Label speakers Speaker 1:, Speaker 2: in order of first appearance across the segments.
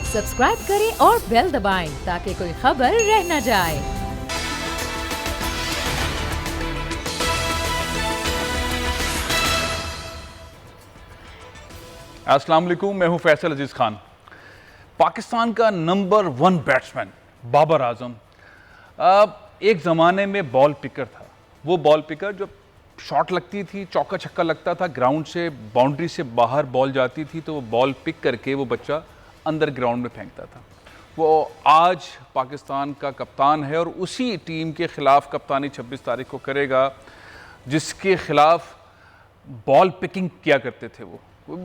Speaker 1: Subscribe करें और bell दबाएं ताकि कोई खबर रह न जाए।
Speaker 2: अस्सलाम वालेकुम, मैं हूं फैसल अजीज खान। पाकिस्तान का नंबर 1 बैट्समैन बाबर आजम एक ज़माने में बॉल पिकर था। वो बॉल पिकर जो शॉट लगती थी, चौका छक्का लगता था, ग्राउंड से बाउंड्री से बाहर बॉल जाती थी तो वो बॉल पिक करके वो बच्चा अंदर ग्राउंड में फेंकता था। वो आज पाकिस्तान का कप्तान है और उसी टीम के ख़िलाफ़ कप्तानी 26 तारीख को करेगा जिसके ख़िलाफ़ बॉल पिकिंग किया करते थे वो।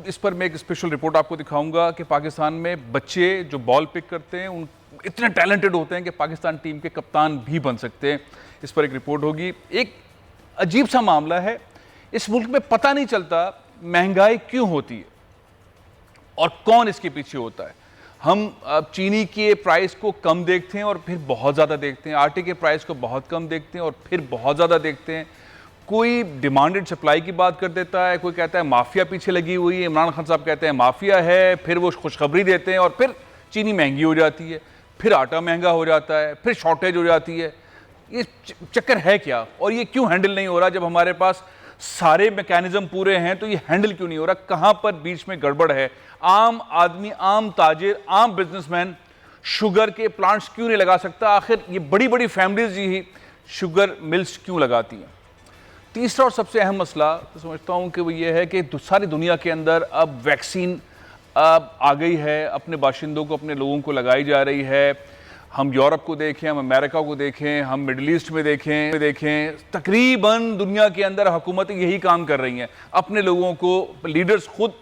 Speaker 2: इस पर मैं एक स्पेशल रिपोर्ट आपको दिखाऊंगा कि पाकिस्तान में बच्चे जो बॉल पिक करते हैं उन इतने टैलेंटेड होते हैं कि पाकिस्तान टीम के कप्तान भी बन सकते हैं। इस पर एक रिपोर्ट होगी। एक अजीब सा मामला है, इस मुल्क में पता नहीं चलता महंगाई क्यों होती है और कौन इसके पीछे होता है। हम चीनी के प्राइस को कम देखते हैं और फिर बहुत ज़्यादा देखते हैं, आटे के प्राइस को बहुत कम देखते हैं और फिर बहुत ज़्यादा देखते हैं। कोई डिमांडेड सप्लाई की बात कर देता है, कोई कहता है माफिया पीछे लगी हुई है, इमरान खान साहब कहते हैं माफिया है, फिर वो खुशखबरी देते हैं और फिर चीनी महंगी हो जाती है, फिर आटा महंगा हो जाता है, फिर शॉर्टेज हो जाती है। ये चक्कर है क्या और ये क्यों हैंडल नहीं हो रहा? जब हमारे पास सारे मैकेनिज्म पूरे हैं तो ये हैंडल क्यों नहीं हो रहा? कहाँ पर बीच में गड़बड़ है? आम आदमी, आम ताजिर, आम बिजनेसमैन शुगर के प्लांट्स क्यों नहीं लगा सकता? आखिर ये बड़ी बड़ी फैमिलीज ही शुगर मिल्स क्यों लगाती हैं? तीसरा और सबसे अहम मसला तो समझता हूँ कि वो ये है कि सारी दुनिया के अंदर अब वैक्सीन आ गई है, अपने बाशिंदों को, अपने लोगों को लगाई जा रही है। हम यूरोप को देखें, हम अमेरिका को देखें, हम मिडल ईस्ट में देखें, तकरीबन दुनिया के अंदर हुकूमतें यही काम कर रही हैं। अपने लोगों को, लीडर्स खुद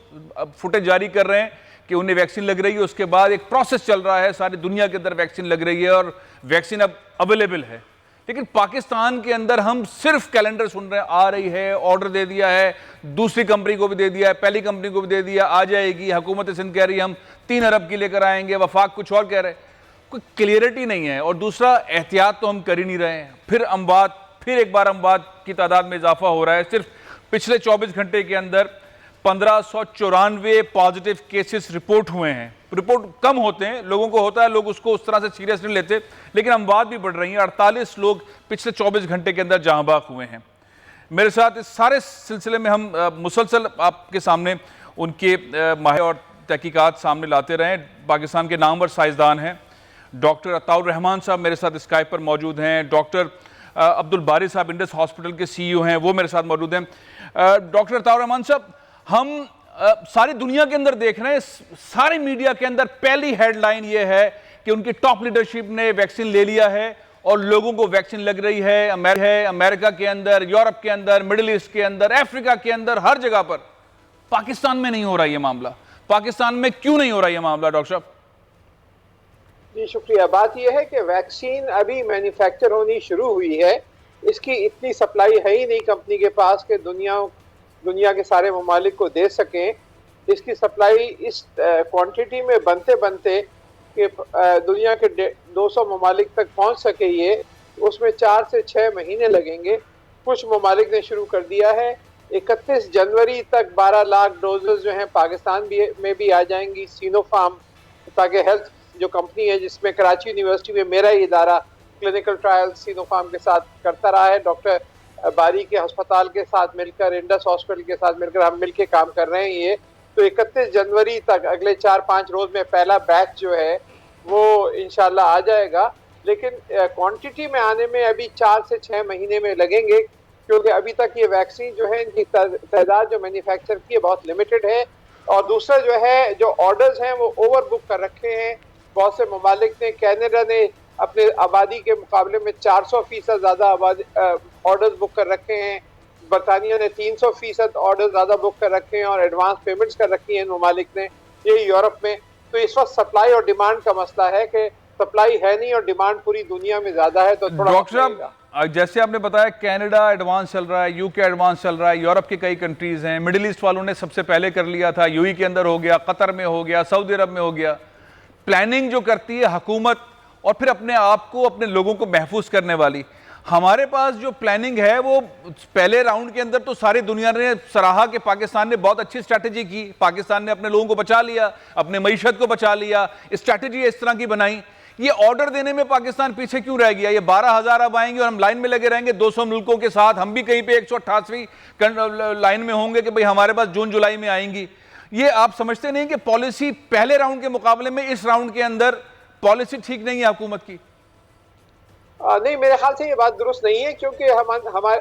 Speaker 2: फुटेज जारी कर रहे हैं कि उन्हें वैक्सीन लग रही है, उसके बाद एक प्रोसेस चल रहा है, सारी दुनिया के अंदर वैक्सीन लग रही है और वैक्सीन अब अवेलेबल है। लेकिन पाकिस्तान के अंदर हम सिर्फ कैलेंडर सुन रहे हैं, आ रही है, ऑर्डर दे दिया है, दूसरी कंपनी को भी दे दिया है, पहली कंपनी को भी दे दिया, आ जाएगी। हुकूमत सिंध कह रही है हम 3 अरब की लेकर आएंगे, वफाक कुछ और कह रहे हैं। कोई क्लियरिटी नहीं है। और दूसरा, एहतियात तो हम कर ही नहीं रहे हैं। फिर एक बार अमवात की तादाद में इजाफा हो रहा है। सिर्फ पिछले 24 घंटे के अंदर 1594 पॉजिटिव केसेस रिपोर्ट हुए हैं। रिपोर्ट कम होते हैं, लोगों को होता है, लोग उसको उस तरह से सीरियस नहीं लेते, लेकिन अमवात भी बढ़ रही हैं। 48 लोग पिछले 24 घंटे के अंदर जहां बाग हुए हैं। मेरे साथ इस सारे सिलसिले में हम मुसलसल आपके सामने उनके माहिर और तहकीकात सामने लाते रहे। पाकिस्तान के नामवर साइंसदान हैं डॉक्टर अताउर रहमान साहब मेरे साथ स्काइप पर मौजूद हैं। डॉक्टर अब्दुल बारी साहब इंडस हॉस्पिटल के CEO हैं, वो मेरे साथ मौजूद हैं। डॉक्टर अताउर रहमान साहब, हम सारी दुनिया के अंदर देख रहे हैं, सारी मीडिया के अंदर पहली हेडलाइन ये है कि उनकी टॉप लीडरशिप ने वैक्सीन ले लिया है और लोगों को वैक्सीन लग रही है। अमेरिका के अंदर, यूरोप के अंदर, मिडिल ईस्ट के अंदर, अफ्रीका के अंदर, हर जगह पर। पाकिस्तान में नहीं हो रहा ये मामला। पाकिस्तान में क्यों नहीं हो रहा ये मामला डॉक्टर साहब?
Speaker 3: जी शुक्रिया। बात यह है कि वैक्सीन अभी मैन्युफैक्चर होनी शुरू हुई है, इसकी इतनी सप्लाई है ही नहीं कंपनी के पास कि दुनिया के सारे ममालिक को दे सकें। इसकी सप्लाई इस क्वांटिटी में बनते बनते कि दुनिया के 200 ममालिक तक पहुंच सके, ये उसमें 4 से 6 महीने लगेंगे। कुछ ममालिक ने शुरू कर दिया है। 31 जनवरी तक 12 लाख डोजेज जो हैं पाकिस्तान में भी आ जाएंगी। सिनोफार्म, ताकि हेल्थ जो कंपनी है जिसमें कराची यूनिवर्सिटी में मेरा ही इदारा क्लिनिकल ट्रायल सिनोफार्म के साथ करता रहा है, डॉक्टर बारी के अस्पताल के साथ मिलकर, इंडस हॉस्पिटल के साथ मिलकर हम मिलके काम कर रहे हैं। ये तो 31 जनवरी तक अगले 4-5 रोज में पहला बैच जो है वो इंशाल्लाह आ जाएगा। लेकिन क्वांटिटी में आने में अभी 4 से 6 महीने में लगेंगे, क्योंकि अभी तक ये वैक्सीन जो है इनकी तादाद जो मैन्युफैक्चर की है बहुत लिमिटेड है। और दूसरा जो है, जो ऑर्डर्स हैं वो ओवर बुक कर रखे हैं बहुत से ममालिक ने। कैनेडा ने अपने आबादी के मुकाबले में 400% ज़्यादा ऑर्डर्स बुक कर रखे हैं। बरतानिया ने 300% ऑर्डर ज़्यादा बुक कर रखे हैं और एडवांस पेमेंट्स कर रखी हैं ममालिक ने, ये यूरोप में। तो इस वक्त सप्लाई और डिमांड का मसला है कि सप्लाई है नहीं और डिमांड पूरी दुनिया में ज़्यादा है। तो थोड़ा
Speaker 2: डॉक्टर साहब, जैसे आपने बताया कनाडा एडवांस चल रहा है, यूके एडवांस चल रहा है, यूरोप के कई कंट्रीज़ हैं, मिडिल ईस्ट वालों ने सबसे पहले कर लिया था, यूएई के अंदर हो गया, कतर में हो गया, सऊदी अरब में हो गया। प्लानिंग जो करती है हुकूमत और फिर अपने आप को, अपने लोगों को महफूज करने वाली, हमारे पास जो प्लानिंग है वो पहले राउंड के अंदर तो सारी दुनिया ने सराहा कि पाकिस्तान ने बहुत अच्छी स्ट्रैटेजी की, पाकिस्तान ने अपने लोगों को बचा लिया, अपने मईशत को बचा लिया, स्ट्रैटेजी इस तरह की बनाई। ये ऑर्डर देने में पाकिस्तान पीछे क्यों रह गया? ये 12,000 अब आएंगे और हम लाइन में लगे रहेंगे 200 मुल्कों के साथ, हम भी कहीं पे 188वीं लाइन में होंगे कि भाई हमारे पास जून जुलाई में आएंगी। ये आप समझते नहीं कि पॉलिसी पहले राउंड के मुकाबले में इस राउंड के अंदर पॉलिसी ठीक नहीं है हुकूमत की?
Speaker 3: नहीं, मेरे ख्याल से ये बात दुरुस्त नहीं है, क्योंकि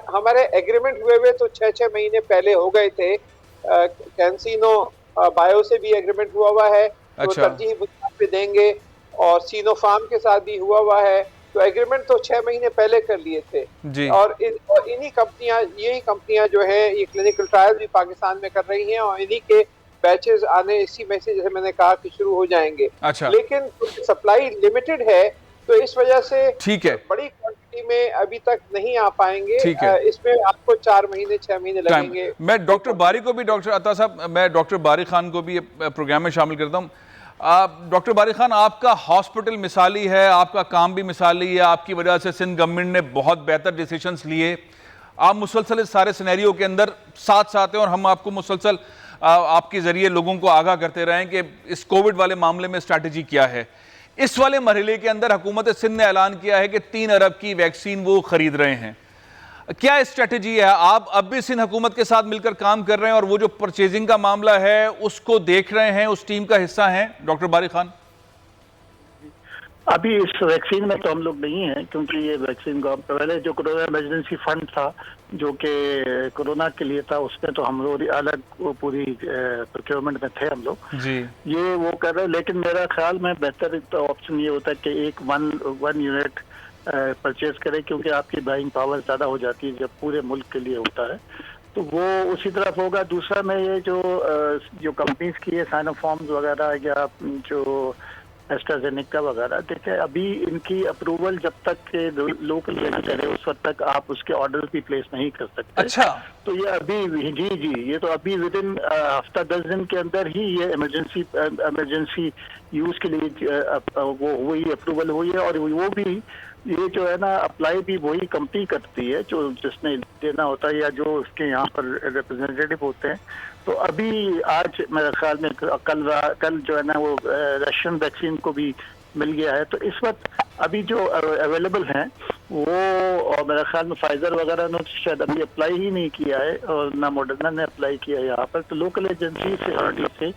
Speaker 3: हमारे एग्रीमेंट हुए तो 6 महीने पहले हो गए थे। कैंसिनो बायो से भी एग्रीमेंट हुआ है, तो तरजीही बुनियाद पे देंगे, और सीनोफार्म के साथ भी हुआ है, तो एग्रीमेंट तो 6 महीने पहले कर लिए थे जी। और यही कंपनियां जो है ये क्लिनिकल ट्रायल भी पाकिस्तान में कर रही हैं, और इन्हीं के बैचेस आने इसी में से, जैसे मैंने कहा, कि शुरू हो जाएंगे। अच्छा। लेकिन सप्लाई लिमिटेड है, तो इस वजह से ठीक है बड़ी क्वांटिटी में अभी तक नहीं आ पाएंगे। इसमें आपको 4 महीने 6 महीने लगेंगे।
Speaker 2: मैं डॉक्टर बारी को भी, डॉक्टर अता साहब, मैं डॉक्टर बारी खान को भी प्रोग्राम में शामिल करता हूँ। डॉक्टर बारी खान, आपका हॉस्पिटल मिसाली है, आपका काम भी मिसाली है, आपकी वजह से सिंध गवर्नमेंट ने बहुत बेहतर डिसीजंस लिए। आप मुसलसल इस सारे सिनेरियो के अंदर साथ साथ हैं और हम आपको मुसलसल आपके ज़रिए लोगों को आगाह करते रहें कि इस कोविड वाले मामले में स्ट्रैटेजी क्या है। इस वाले मरहले के अंदर हुकूमत सिंध ने ऐलान किया है कि 3 अरब की वैक्सीन वो खरीद रहे हैं। क्या स्ट्रैटेजी है? आप अब भी सिंध हुकूमत के साथ मिलकर काम कर रहे हैं और वो जो परचेजिंग का मामला है उसको देख रहे हैं, उस टीम का हिस्सा हैं? डॉक्टर बारी खान,
Speaker 4: अभी इस वैक्सीन में तो हम लोग नहीं हैं, क्योंकि ये वैक्सीन का पहले जो कोरोना इमरजेंसी फंड था जो कि कोरोना के लिए था, उसमें तो हम लोग अलग पूरी प्रोक्योरमेंट में थे हम लोग जी। ये वो कर रहे हैं, लेकिन मेरा ख्याल में बेहतर तो ऑप्शन ये होता है कि एक वन यूनिट परचेज करें, क्योंकि आपकी बाइंग पावर ज़्यादा हो जाती है जब पूरे मुल्क के लिए होता है, तो वो उसी तरफ होगा। दूसरा में ये जो कंपनीज की है साइनोफार्म्स वगैरह या जो एस्ट्राजेनेका वगैरह, देखिए अभी इनकी अप्रूवल जब तक के लोकल लेना करे उस वक्त तक आप उसके ऑर्डर भी प्लेस नहीं कर सकते। अच्छा। तो ये अभी जी ये तो अभी विद इन हफ्ता 10 दिन के अंदर ही ये इमरजेंसी यूज के लिए वो वही अप्रूवल हुई है, और वो भी ये जो है ना अप्लाई भी वही कंपनी करती है जो जिसने देना होता है या जो उसके यहाँ पर रिप्रेजेंटेटिव होते हैं। तो अभी आज मेरे ख्याल में कल जो है ना वो रशियन वैक्सीन को भी मिल गया है। तो इस वक्त अभी जो अवेलेबल हैं वो, और मेरे ख्याल में फाइजर वगैरह ने शायद अभी अप्लाई ही नहीं किया है, और ना मॉडर्ना ने अप्लाई किया है यहाँ पर। तो लोकल एजेंसी से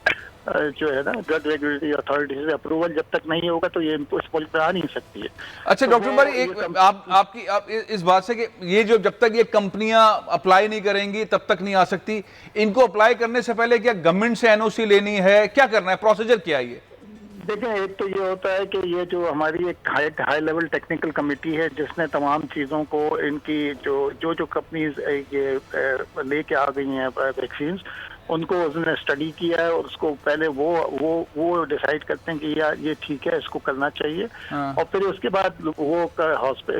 Speaker 4: जो है ना ड्रग रेगुलेटरी अथॉरिटी से अप्रूवल जब तक नहीं होगा तो ये इस मुल्क में आ नहीं सकती है। अच्छा, तो डॉक्टर बारी, एक आप इस बात से कि ये जो जब तक ये कंपनियां अप्लाई नहीं करेंगी तब तक नहीं आ सकती, इनको अप्लाई करने से पहले क्या गवर्नमेंट से एनओसी लेनी है, क्या करना है, प्रोसीजर क्या है? ये देखें, एक तो ये होता है कि ये जो हमारी एक हाई लेवल टेक्निकल कमेटी है जिसने तमाम चीज़ों को इनकी जो कंपनीज ये लेके आ गई हैं वैक्सीन, उनको उसने स्टडी किया है और उसको पहले वो डिसाइड करते हैं कि यार ये ठीक है, इसको करना चाहिए। और फिर उसके बाद वो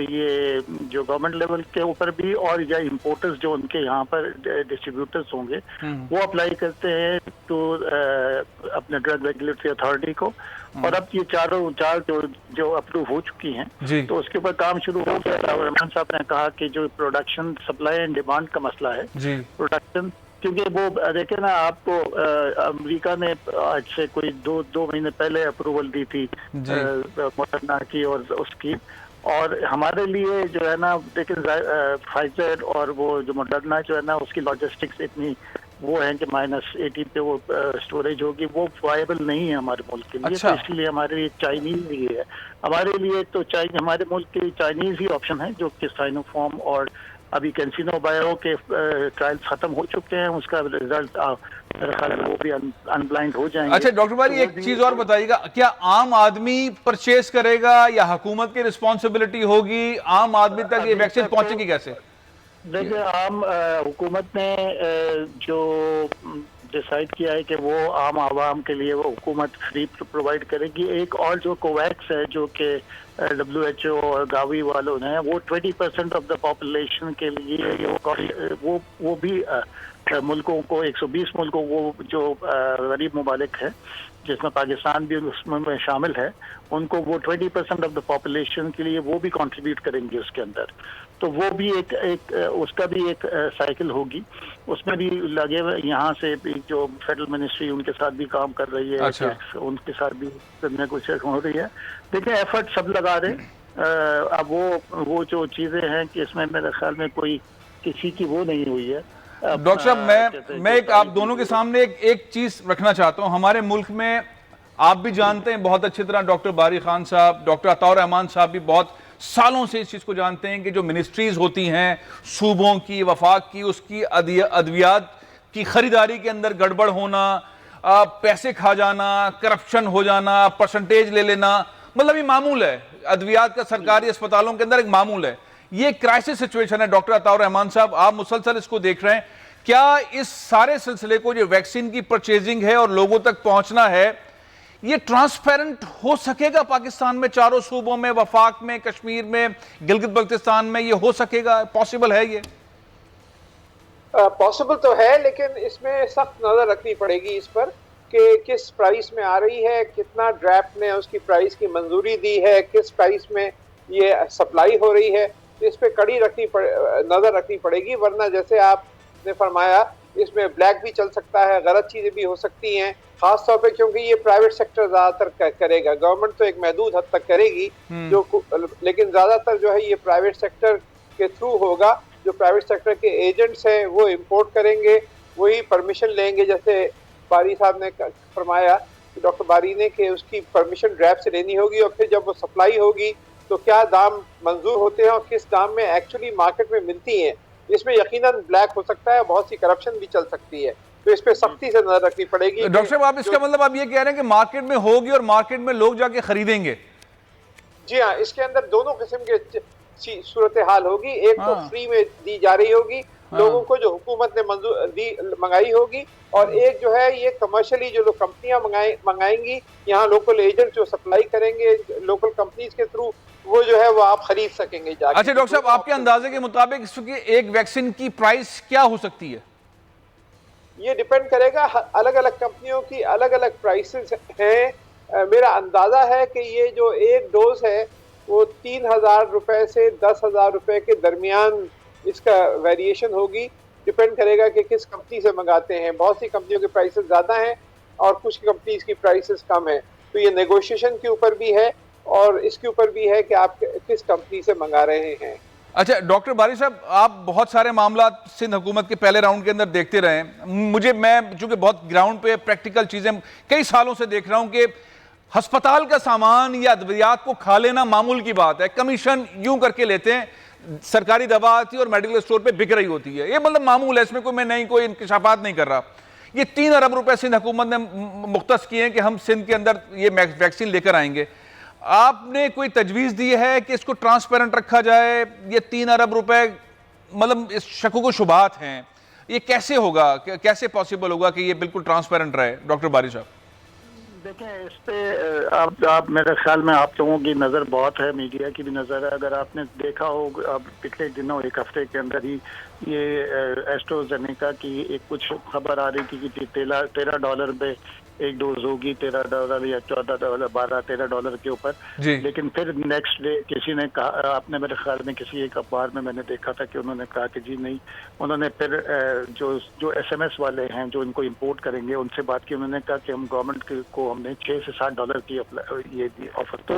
Speaker 4: ये जो गवर्नमेंट लेवल के ऊपर भी, और या इम्पोर्टर्स जो उनके यहाँ पर डिस्ट्रीब्यूटर्स होंगे वो अप्लाई करते हैं तो अपने ड्रग रेगुलेटरी अथॉरिटी को। और अब ये चार जो अप्रूव हो चुकी हैं तो उसके ऊपर काम शुरू हो गया। रहमान साहब ने कहा कि जो प्रोडक्शन, सप्लाई एंड डिमांड का मसला है, प्रोडक्शन, क्योंकि वो देखे ना आपको अमेरिका ने आज से कोई दो महीने पहले अप्रूवल दी थी मॉडर्ना की और उसकी, और हमारे लिए जो है ना, लेकिन फाइजर और वो जो मॉडर्ना जो है ना उसकी लॉजिस्टिक्स इतनी वो है कि -80 पे वो स्टोरेज होगी, वो वायबल नहीं है हमारे मुल्क के लिए। अच्छा। तो इसलिए हमारे लिए चाइनीज ही है, हमारे लिए तो हमारे मुल्क के लिए चाइनीज ही ऑप्शन है, जो कि साइनोफार्म और अभी कैंसिनो बायो के ट्रायल्स खत्म हो चुके हैं, उसका रिजल्ट वो भी अनब्लाइंड हो जाएंगे। अच्छा डॉक्टर भाई, एक चीज और बताइएगा, क्या आम आदमी परचेज करेगा या हुकूमत की रिस्पॉन्सिबिलिटी होगी? आम आदमी तक ये वैक्सीन पहुंचेगी कैसे? देखिए, आम हुकूमत ने जो डिसाइड किया है कि वो आम आवाम के लिए वो हुकूमत फ्री प्रोवाइड करेगी। एक और जो कोवैक्स है जो कि WHO और गावी वालों ने, वो 20% ऑफ द पॉपुलेशन के लिए वो भी मुल्कों को, 120 मुल्कों को, जो गरीब ममालिक है जिसमें पाकिस्तान भी उसमें शामिल है, उनको वो 20% ऑफ द पॉपुलेशन के लिए वो भी कंट्रीब्यूट करेंगे उसके अंदर। तो वो भी एक उसका भी एक साइकिल होगी, उसमें भी लगे हुए यहाँ से भी जो फेडरल मिनिस्ट्री उनके साथ भी काम कर रही है।
Speaker 2: अच्छा।
Speaker 4: उनके साथ भी नेगोशिएशन हो रही है। देखिए एफर्ट सब लगा रहे। अब वो जो चीज़ें हैं कि इसमें मेरे ख्याल में कोई किसी की वो नहीं हुई है।
Speaker 2: डॉक्टर साहब, मैं एक आप दोनों के सामने एक चीज रखना चाहता हूं। हमारे मुल्क में आप भी जानते हैं बहुत अच्छी तरह, डॉक्टर बारी खान साहब, डॉक्टर अताउर रहमान साहब भी बहुत सालों से इस चीज को जानते हैं कि जो मिनिस्ट्रीज होती हैं सूबों की, वफाक की, उसकी अद्वियात की खरीदारी के अंदर गड़बड़ होना, पैसे खा जाना, करप्शन हो जाना, परसेंटेज ले लेना, मतलब ये मामूल है। अद्वियात का सरकारी अस्पतालों के अंदर एक मामूल है। ये क्राइसिस सिचुएशन है। डॉक्टर अताउर रहमान साहब, आप मुसलसल इसको देख रहे हैं, क्या इस सारे सिलसिले को, जो वैक्सीन की परचेजिंग है और लोगों तक पहुंचना है, ये ट्रांसपेरेंट हो सकेगा पाकिस्तान में, चारों सूबों में, वफाक में, कश्मीर में, गिलगित बल्तिस्तान में? ये हो सकेगा? पॉसिबल है ये?
Speaker 3: पॉसिबल तो है, लेकिन इसमें सख्त नजर रखनी पड़ेगी इस पर कि किस प्राइस में आ रही है, कितना ड्राफ्ट ने उसकी प्राइस की मंजूरी दी है, किस प्राइस में ये सप्लाई हो रही है। तो इस पर कड़ी नजर रखनी पड़ेगी, वरना जैसे आपने फरमाया इसमें ब्लैक भी चल सकता है, गलत चीजें भी हो सकती हैं, खास तौर पे क्योंकि ये प्राइवेट सेक्टर ज्यादातर करेगा। गवर्नमेंट तो एक महदूद हद तक करेगी लेकिन ज्यादातर जो है ये प्राइवेट सेक्टर के थ्रू होगा। जो प्राइवेट सेक्टर के एजेंट्स हैं वो इंपोर्ट करेंगे, वही परमिशन लेंगे। जैसे बारी साहब ने फरमाया, डॉक्टर बारी ने, कि उसकी परमिशन ड्राफ्ट से लेनी होगी और फिर जब वो सप्लाई होगी तो क्या दाम मंजूर होते हैं और किस दाम में एक्चुअली मार्केट में मिलती हैं। इसमें यकीनन ब्लैक हो सकता है, बहुत सी करप्शन भी चल सकती है, तो इस पे सख्ती से नजर रखनी पड़ेगी।
Speaker 2: डॉक्टर साहब, आप इसका मतलब आप ये कह रहे हैं कि मार्केट में होगी और मार्केट में लोग जाके खरीदेंगे?
Speaker 3: जी हाँ, इसके अंदर दोनों किस्म के सूरत हाल होगी। एक तो फ्री में दी जा रही होगी लोगों को जो हुकूमत ने मंगाई होगी, और एक जो है ये कमर्शियली जो लोग कंपनियां मंगाएंगी, यहाँ लोकल एजेंट जो सप्लाई करेंगे लोकल कंपनीज के थ्रू, वो जो है वो आप खरीद सकेंगे जाके।
Speaker 2: अच्छा डॉक्टर साहब, आपके अंदाजे के मुताबिक इसकी एक वैक्सीन की प्राइस क्या हो सकती है?
Speaker 3: ये डिपेंड करेगा, अलग अलग कंपनियों की अलग अलग प्राइसेस हैं। मेरा अंदाजा है कि ये जो एक डोज है वो 3,000 रुपए से 10,000 रुपए के दरमियान इसका वेरिएशन होगी। डिपेंड करेगा कि किस कंपनी से मंगाते हैं। बहुत सी कंपनियों के प्राइसेस ज़्यादा हैं और कुछ कंपनीज की प्राइसेस कम है, तो ये नेगोशिएशन के ऊपर भी है और इसके ऊपर भी है कि आप किस कंपनी से मंगा रहे हैं।
Speaker 2: अच्छा डॉक्टर बारी साहब, आप बहुत सारे मामला सिंध हुकूमत के पहले राउंड के अंदर देखते रहे। मैं चूंकि बहुत ग्राउंड पे प्रैक्टिकल चीज़ें कई सालों से देख रहा हूं कि अस्पताल का सामान या अद्वियात को खा लेना मामूल की बात है। कमीशन यूं करके लेते हैं, सरकारी दवा आती है और मेडिकल स्टोर पे बिक रही होती है, ये मतलब मामूल है, इसमें कोई इंकशाफात नहीं कर रहा। ये 3 अरब रुपए सिंध हुकूमत ने मुख्तस किए हैं कि हम सिंध के अंदर ये वैक्सीन लेकर आएंगे। आपने कोई तजवीज़ दी है कि इसको ट्रांसपेरेंट रखा जाए? ये 3 अरब रुपए मतलब इस शकूक शुबात हैं, ये कैसे होगा, कैसे पॉसिबल होगा कि ये बिल्कुल ट्रांसपेरेंट रहे? डॉक्टर बारी साहब
Speaker 4: देखें, इस पे आप मेरे ख्याल में आप लोगों की नज़र बहुत है, मीडिया की भी नज़र है। अगर आपने देखा हो, अब पिछले दिनों एक हफ्ते के अंदर ही ये एस्ट्राजेनेका की एक कुछ खबर आ रही थी कि $13 पे एक डोज होगी, $13 या $14, $12-13 के ऊपर। लेकिन फिर नेक्स्ट डे किसी ने कहा, आपने मेरे ख्याल में किसी एक अखबार में मैंने देखा था कि उन्होंने कहा कि जी नहीं, उन्होंने फिर जो SMS वाले हैं जो इनको इंपोर्ट करेंगे उनसे बात की। उन्होंने कहा कि हम गवर्नमेंट को हमने $6 से $7 की ये दी ऑफर। तो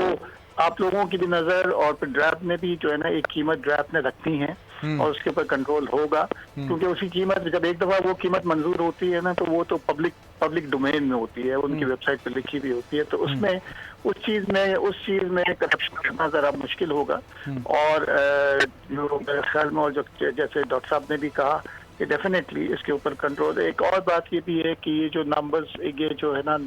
Speaker 4: आप लोगों की भी नज़र, और फिर ड्राफ्ट में भी जो है ना एक कीमत ड्राफ्ट ने रखनी है और उसके ऊपर कंट्रोल होगा, क्योंकि उसी कीमत जब एक दफा वो कीमत मंजूर होती है ना, तो वो तो पब्लिक डोमेन में होती है, उनकी वेबसाइट पर लिखी भी होती है। तो उसमें उस चीज में करप्शन करना जरा मुश्किल होगा। और जो मेरे ख्याल में, और जो जैसे डॉक्टर साहब ने भी कहा कि डेफिनेटली इसके ऊपर कंट्रोल। एक और बात ये भी है कि ये जो नंबर्स, ये जो है ना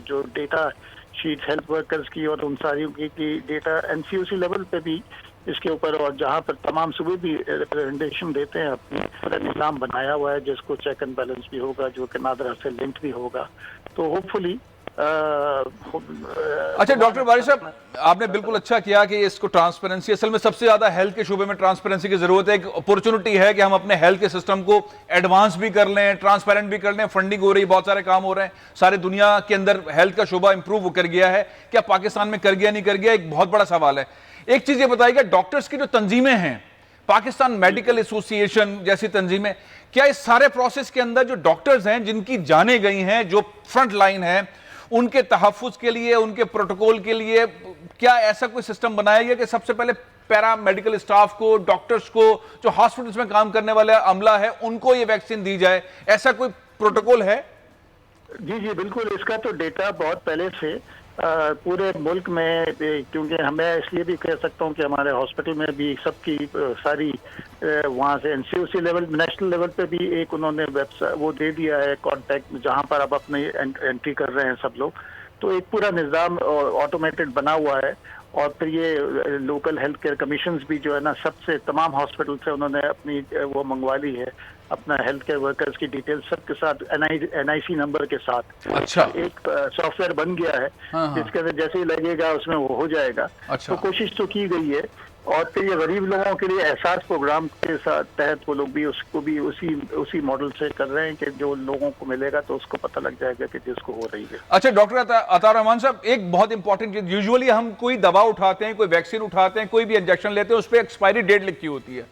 Speaker 4: जो डेटा शीट हेल्थ वर्कर्स की और उन सारी की डेटा NCOC लेवल पे भी इसके ऊपर, और जहाँ पर तमाम सूबे भी रिप्रेजेंटेशन देते हैं, अपने निज़ाम बनाया हुआ है जिसको चेक एंड बैलेंस भी होगा, जो कि नादरा से लिंक भी होगा। तो होपफुली
Speaker 2: अच्छा डॉक्टर बारिश साहब, आपने बिल्कुल अच्छा किया कि इसको ट्रांसपेरेंसी, असल में सबसे ज्यादा हेल्थ के शोबे में ट्रांसपेरेंसी की जरूरत है। एक अपॉर्चुनिटी है कि हम अपने हेल्थ के सिस्टम को एडवांस भी कर लें, ट्रांसपेरेंट भी कर लें, फंडिंग हो रही है, बहुत सारे काम हो रहे हैं, सारे दुनिया के अंदर हेल्थ का शोबा इंप्रूव कर गया है। क्या पाकिस्तान में कर गया नहीं कर गया, एक बहुत बड़ा सवाल है। एक चीज ये बताइएगा, डॉक्टर्स की जो तंजीमें हैं, पाकिस्तान मेडिकल एसोसिएशन जैसी तंजीमें, क्या इस सारे प्रोसेस के अंदर जो डॉक्टर्स हैं जिनकी जाने गई हैं, जो फ्रंट लाइन है, उनके तहफ़्फ़ुज़ के लिए, उनके प्रोटोकॉल के लिए क्या ऐसा कोई सिस्टम बनाया गया कि सबसे पहले पैरा मेडिकल स्टाफ को, डॉक्टर्स को, जो हॉस्पिटल्स में काम करने वाला अमला है, उनको ये वैक्सीन दी जाए, ऐसा कोई प्रोटोकॉल है?
Speaker 4: जी जी बिल्कुल, इसका तो डेटा बहुत पहले से पूरे मुल्क में, क्योंकि मैं इसलिए भी कह सकता हूँ कि हमारे हॉस्पिटल में भी सबकी सारी वहाँ से एनसीओसी लेवल, नेशनल लेवल पे भी एक उन्होंने वेबसाइट वो दे दिया है कॉन्टैक्ट, जहाँ पर आप अपनी एंट्री कर रहे हैं सब लोग। तो एक पूरा निज़ाम ऑटोमेटेड बना हुआ है। और फिर ये लोकल हेल्थ केयर कमीशंस भी जो है ना, सबसे तमाम हॉस्पिटल से उन्होंने अपनी वो मंगवा ली है, अपना हेल्थ केयर वर्कर्स की डिटेल्स सबके साथ एनआईसी नंबर के साथ।
Speaker 2: अच्छा,
Speaker 4: एक सॉफ्टवेयर बन गया है जिसके अंदर जैसे ही लगेगा उसमें वो हो जाएगा।
Speaker 2: अच्छा।
Speaker 4: तो कोशिश तो की गई है। और फिर ये गरीब लोगों के लिए एहसास प्रोग्राम के साथ तहत वो लोग भी उसको भी उसी मॉडल से कर रहे हैं कि जो लोगों को मिलेगा तो उसको पता लग जाएगा कि जिसको हो रही है।
Speaker 2: अच्छा डॉक्टर अतार रहमान साहब, एक बहुत इंपॉर्टेंट चीज, यूजुअली हम कोई दवा उठाते हैं, कोई वैक्सीन उठाते हैं, कोई भी इंजेक्शन लेते हैं, उस पर एक्सपायरी डेट लिखी होती है।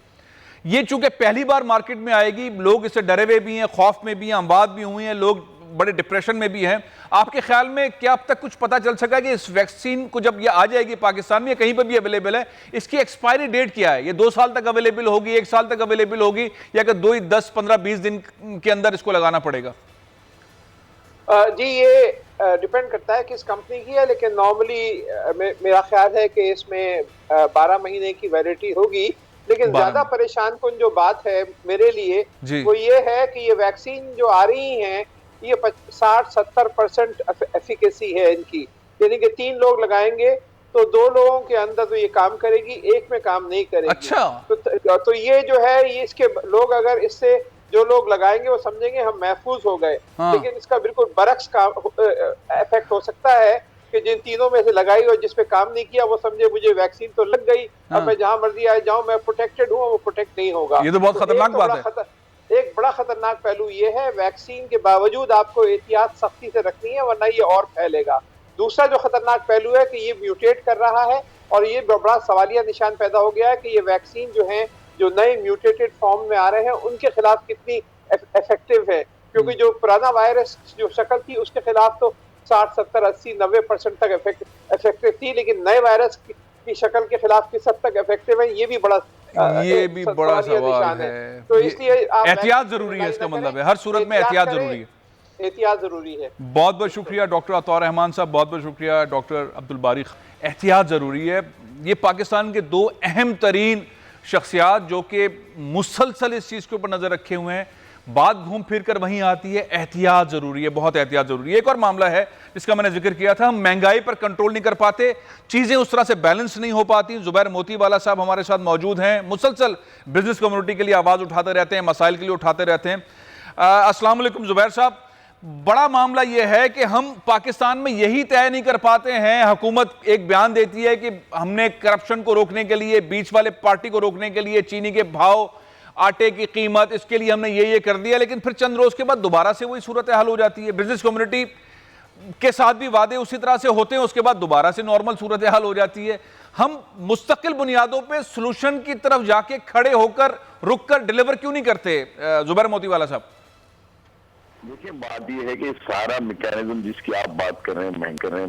Speaker 2: ये चूंकि पहली बार मार्केट में आएगी, लोग इससे डरे हुए भी हैं, खौफ में भी हैं, अमवात भी हुई हैं, लोग बड़े डिप्रेशन में भी हैं। आपके ख्याल में क्या अब तक कुछ पता चल सका कि इस वैक्सीन को जब ये आ जाएगी पाकिस्तान में या कहीं पर भी अवेलेबल है, इसकी एक्सपायरी डेट क्या है? ये 2 साल तक अवेलेबल होगी, 1 साल तक अवेलेबल होगी, या कि 2, 10, 15, 20 दिन के अंदर इसको लगाना पड़ेगा?
Speaker 3: जी ये डिपेंड करता है किस कंपनी की है, लेकिन नॉर्मली मेरा ख्याल है कि इसमें 12 महीने की वैलिडिटी होगी। लेकिन ज्यादा परेशान कुन जो बात है मेरे लिए वो ये है कि ये वैक्सीन जो आ रही हैं, ये 60-70% एफिकेसी है इनकी, यानी कि 3 लोग लगाएंगे तो 2 लोगों के अंदर तो ये काम करेगी, एक में काम नहीं करेगी।
Speaker 2: अच्छा।
Speaker 3: तो ये जो है, ये इसके लोग अगर इससे जो लोग लगाएंगे वो समझेंगे हम महफूज हो गए। लेकिन इसका बिल्कुल बरक्स का इफेक्ट हो सकता है कि जिन तीनों में से लगाई और जिस पे काम नहीं किया वो समझे मुझे वैक्सीन तो लग गई, अब मैं जहां मर्जी आए जाऊं, मैं प्रोटेक्टेड हूं, वो प्रोटेक्ट नहीं होगा।
Speaker 2: ये तो बहुत खतरनाक बात है।
Speaker 3: एक बड़ा खतरनाक पहलू ये है, वैक्सीन के बावजूद आपको एहतियात सख्ती से रखनी है, वरना ये और फैलेगा। दूसरा जो खतरनाक पहलू है कि ये म्यूटेट कर रहा है, और ये बड़ा सवालिया निशान पैदा हो गया है कि ये वैक्सीन जो है, जो नए म्यूटेटेड फॉर्म में आ रहे हैं, उनके खिलाफ कितनी इफेक्टिव है। क्योंकि जो पुराना वायरस जो शक्ल थी उसके खिलाफ तो 60, 70, 80, 90% तक इफेक्टिव थी, लेकिन नए वायरस की शक्ल के खिलाफ किस हद तक इफेक्टिव है, ये भी बड़ा सवाल है। तो इसलिए
Speaker 2: एहतियात जरूरी है, इसका मतलब है हर सूरत में एहतियात जरूरी है।
Speaker 3: एहतियात जरूरी है।
Speaker 2: बहुत बहुत शुक्रिया डॉक्टर अतार रहमान साहब, बहुत बहुत शुक्रिया डॉक्टर अब्दुल बारी। एहतियात जरूरी है। ये पाकिस्तान के 2 अहम तरीन शख्सियात जो कि मुसलसल इस चीज के ऊपर नजर रखे हुए हैं, बात घूम फिर कर वहीं आती है, एहतियात जरूरी है, बहुत एहतियात जरूरी है। एक और मामला है जिसका मैंने जिक्र किया था, हम महंगाई पर कंट्रोल नहीं कर पाते, चीजें उस तरह से बैलेंस नहीं हो पाती। जुबैर मोतीवाला साहब हमारे साथ मौजूद हैं, मुसलसल बिजनेस कम्युनिटी के लिए आवाज उठाते रहते हैं, मसाइल के लिए उठाते रहते हैं। अस्सलाम वालेकुम जुबैर साहब, बड़ा मामला यह है कि हम पाकिस्तान में यही तय नहीं कर पाते हैं, हुकूमत एक बयान देती है कि हमने करप्शन को रोकने के लिए, बीच वाले पार्टी को रोकने के लिए, चीनी के भाव, आटे की कीमत, इसके लिए हमने ये कर दिया, लेकिन फिर चंद रोज के बाद दोबारा से वही सूरत हाल हो जाती है। बिजनेस कम्युनिटी के साथ भी वादे उसी तरह से होते हैं, उसके बाद दोबारा से नॉर्मल सूरत हाल हो जाती है। हम मुस्तकिल बुनियादों पे सॉल्यूशन की तरफ जाके खड़े होकर रुक कर डिलीवर क्यों नहीं करते? जुबैर मोतीवाला साहब,
Speaker 5: देखिए बात यह है कि सारा मैकेनिज्म जिसकी आप बात कर रहे हैं,